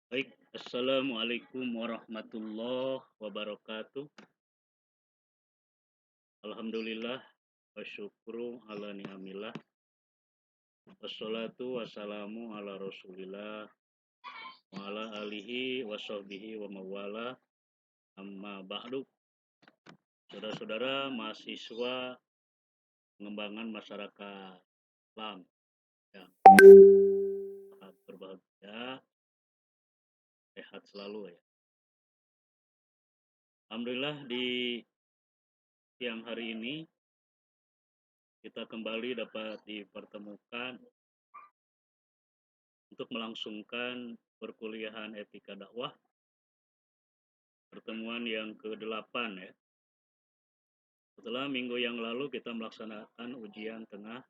Baik, Assalamualaikum warahmatullahi wabarakatuh. Alhamdulillah wa syukru ala ni'amillah. Wassalatu wassalamu ala rasulillah wa ala alihi wa sahbihi wa mawala amma ba'du. Saudara-saudara mahasiswa pengembangan masyarakat Islam yang sangat berbahagia, sehat selalu ya. Alhamdulillah di siang hari ini kita kembali dapat dipertemukan untuk melangsungkan perkuliahan etika dakwah, pertemuan yang ke-8 ya. Setelah minggu yang lalu kita melaksanakan ujian tengah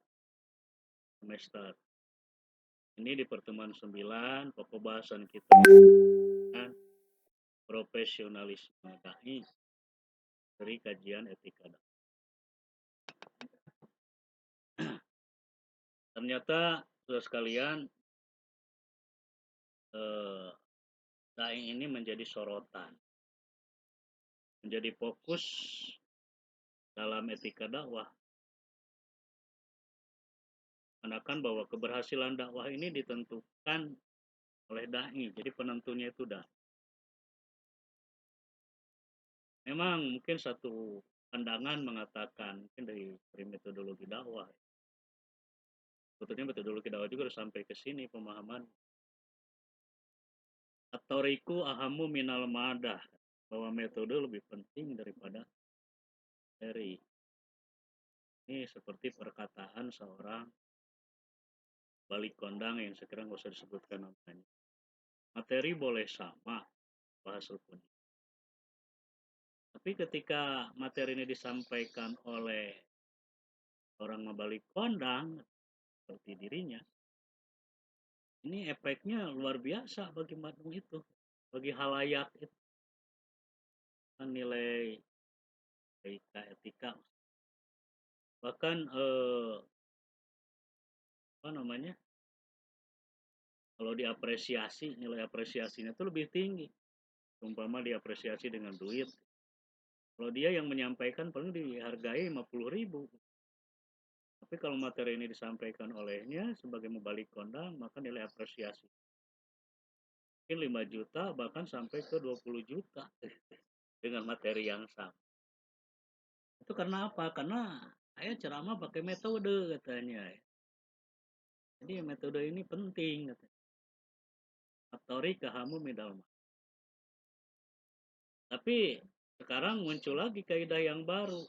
semester. Ini di pertemuan 9, pokok bahasan kita dengan profesionalisme dai dari kajian etika dakwah. Ternyata saudara sekalian, dai ini menjadi sorotan, menjadi fokus dalam etika dakwah. Menandakan bahwa keberhasilan dakwah ini ditentukan oleh dai. Jadi penentunya itu dai. Memang mungkin satu pandangan mengatakan mungkin dari metodologi dakwah. Sebetulnya metodologi dakwah juga harus sampai ke sini pemahaman. Atoriku ahamu minal madah, bahwa metode lebih penting daripada materi. Ini seperti perkataan seorang balik kondang yang sekarang nggak usah disebutkan namanya. Materi boleh sama bahasa pun. Tapi ketika materi ini disampaikan oleh orang membalik kondang seperti dirinya, ini efeknya luar biasa bagi madung itu, bagi halayak itu. Nilai etika bahkan apa namanya, kalau diapresiasi, nilai apresiasinya itu lebih tinggi. Umpama diapresiasi dengan duit, kalau dia yang menyampaikan paling dihargai 50.000. Tapi kalau materi ini disampaikan olehnya sebagai mubalik kondang, maka nilai apresiasi mungkin 5 juta bahkan sampai ke 20 juta dengan materi yang sama. Itu karena apa? Karena saya ceramah pakai metode katanya. Jadi metode ini penting katanya. Atori kahamu midal. Tapi sekarang muncul lagi kaidah yang baru.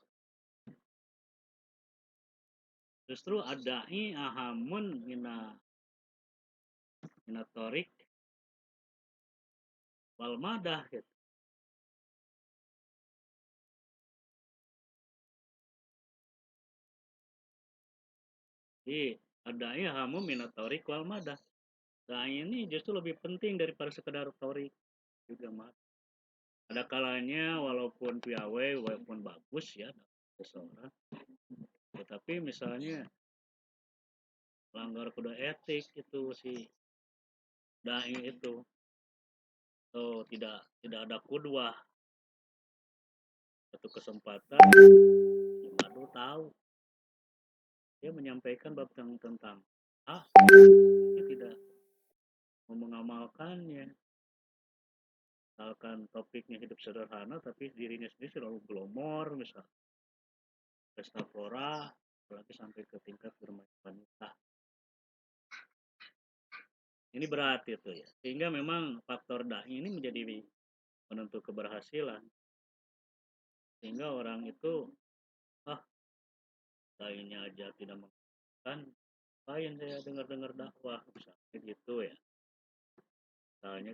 Justru adai ahamun minatorik wal madah gitu. Jadi adai ahamun minatorik wal madah. Nah ini justru lebih penting daripada sekedar torik juga mah. Ada kalanya walaupun piawai walaupun bagus ya seseorang, tetapi misalnya langgar kode etik itu si dai itu, atau tidak ada kudwah, satu kesempatan baru tahu dia menyampaikan bab tentang dia tidak mau mengamalkannya. Misalkan topiknya hidup sederhana tapi dirinya sendiri selalu glomor, misal pesta pora, apalagi sampai ke tingkat bermain wanita. Ini berat itu ya. Sehingga memang faktor dai ini menjadi penentu keberhasilan. Sehingga orang itu, ah, dainya aja tidak mengamalkan, yang saya dengar-dengar dakwah misalnya gitu ya. Misalnya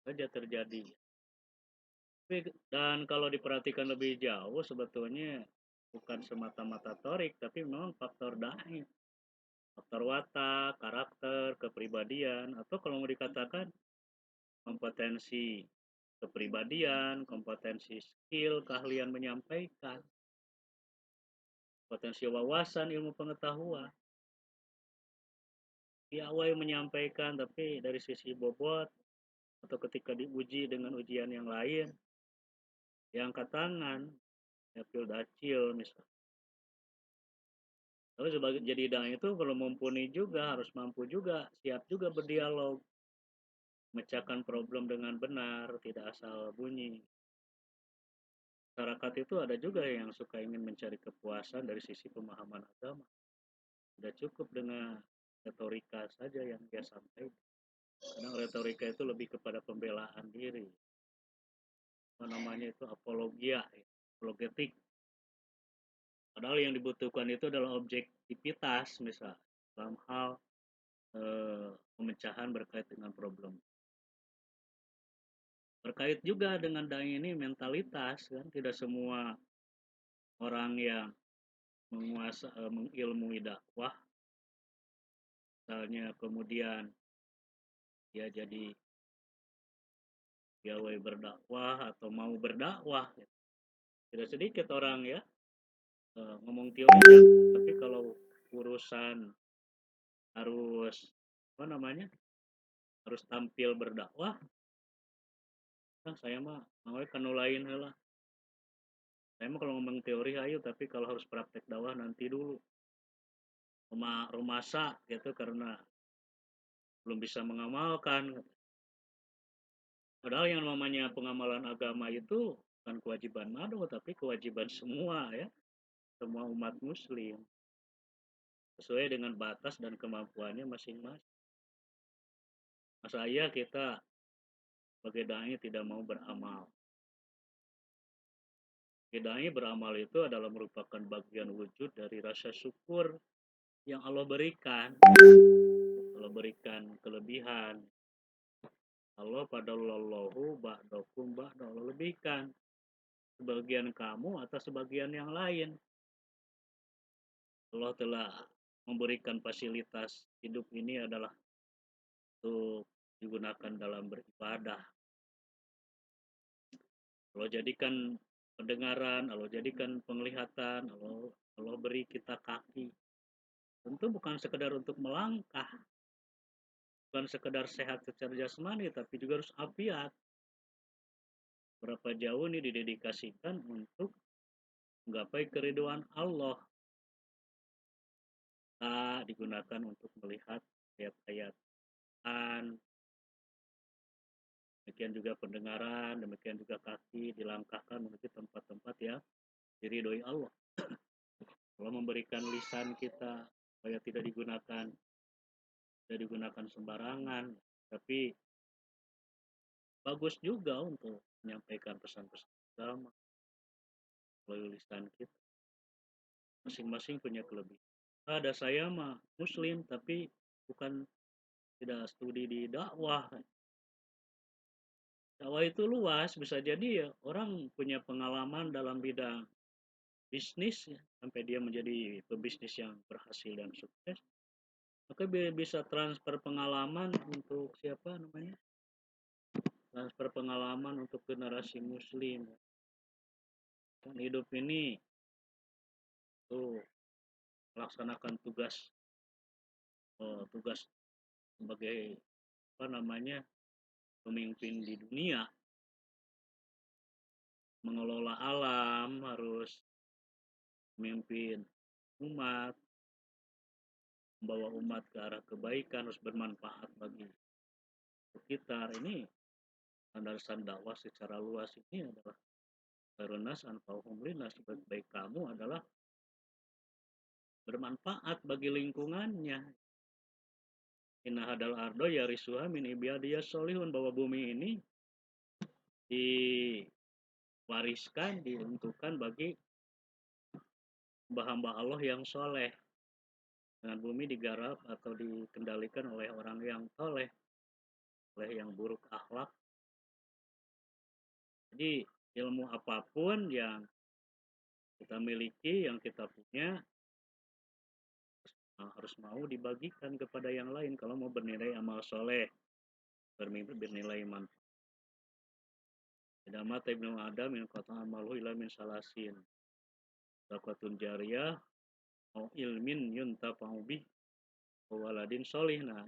saja terjadi. Dan kalau diperhatikan lebih jauh sebetulnya bukan semata-mata torik, tapi memang faktor dai, faktor watak, karakter, kepribadian, atau kalau mau dikatakan kompetensi kepribadian, kompetensi skill, keahlian menyampaikan, potensi wawasan, ilmu pengetahuan. piawai menyampaikan, tapi dari sisi bobot atau ketika diuji dengan ujian yang lain, yang angkat tangan, ya pil dacil misalnya. Tapi sebagai jadi dai itu perlu mumpuni juga, harus mampu juga, siap juga berdialog, memecahkan problem dengan benar, tidak asal bunyi. Masyarakat itu ada juga yang suka ingin mencari kepuasan dari sisi pemahaman agama. Tidak cukup dengan retorika saja yang dia sampaikan. Kadang retorika itu lebih kepada pembelaan diri. Apa namanya itu apologia, ya, apologetik. Padahal yang dibutuhkan itu adalah objektivitas, misal dalam hal pemecahan berkait dengan problem. Berkait juga dengan dai ini mentalitas, kan tidak semua orang yang mengilmui dakwah, misalnya kemudian dia jadi piawai berdakwah atau mau berdakwah. Tidak sedikit orang ya ngomong teori ya, tapi kalau urusan harus apa namanya harus tampil berdakwah, nah saya mah mau kanu lain lah. Saya mah kalau ngomong teori ayo, tapi kalau harus praktek dakwah nanti dulu. Rumah gitu karena belum bisa mengamalkan. Padahal yang namanya pengamalan agama itu bukan kewajiban madu, tapi kewajiban semua ya, semua umat muslim sesuai dengan batas dan kemampuannya masing-masing. Masa iya kita sebagai dai tidak mau beramal? Dai beramal itu adalah merupakan bagian wujud dari rasa syukur yang Allah berikan. Allah berikan kelebihan. Allah padallallahu ba'dakum ba'da, Allah lebihkan sebagian kamu atas sebagian yang lain. Allah telah memberikan fasilitas hidup ini adalah untuk digunakan dalam beribadah. Allah jadikan pendengaran, Allah jadikan penglihatan, Allah beri kita kaki. Tentu bukan sekedar untuk melangkah, bukan sekedar sehat secara jasmani, tapi juga harus afiat. Berapa jauh ini didedikasikan untuk menggapai keriduan Allah. Kita digunakan untuk melihat ayat-ayat Quran, demikian juga pendengaran, demikian juga kaki dilangkahkan menuju tempat-tempat yang diridhoi Allah. Allah memberikan lisan kita supaya tidak digunakan sembarangan, tapi bagus juga untuk menyampaikan pesan-pesan agama melalui lisan kita. Masing-masing punya kelebihan. Ada saya mah muslim tapi bukan tidak studi di dakwah. Dakwah itu luas, bisa jadi ya orang punya pengalaman dalam bidang bisnis ya, sampai dia menjadi pebisnis yang berhasil dan sukses. Maka bisa transfer pengalaman untuk siapa namanya? Transfer pengalaman untuk generasi muslim. Dan hidup ini tuh melaksanakan tugas sebagai apa namanya pemimpin di dunia, mengelola alam, harus memimpin umat, membawa umat ke arah kebaikan, harus bermanfaat bagi sekitar. Ini landasan dakwah secara luas ini adalah khairun-nas anfa'uhum linnas, sebaik kamu adalah bermanfaat bagi lingkungannya. Inna hadal ardo yarisuha min ibadiyas solihun, bahwa bumi ini diwariskan, diuntukkan bagi hamba Allah yang soleh. Dengan bumi digarap atau dikendalikan oleh orang yang soleh, oleh yang buruk akhlak. Jadi ilmu apapun yang kita miliki, yang kita punya, harus mau dibagikan kepada yang lain kalau mau bernilai amal soleh, bernilai manfaat. Tidak mata ibnu Adam min kata amalu ila min salasin, zakatun jariyah au ilmin yuntafa'u bih waladin sholih. Nah,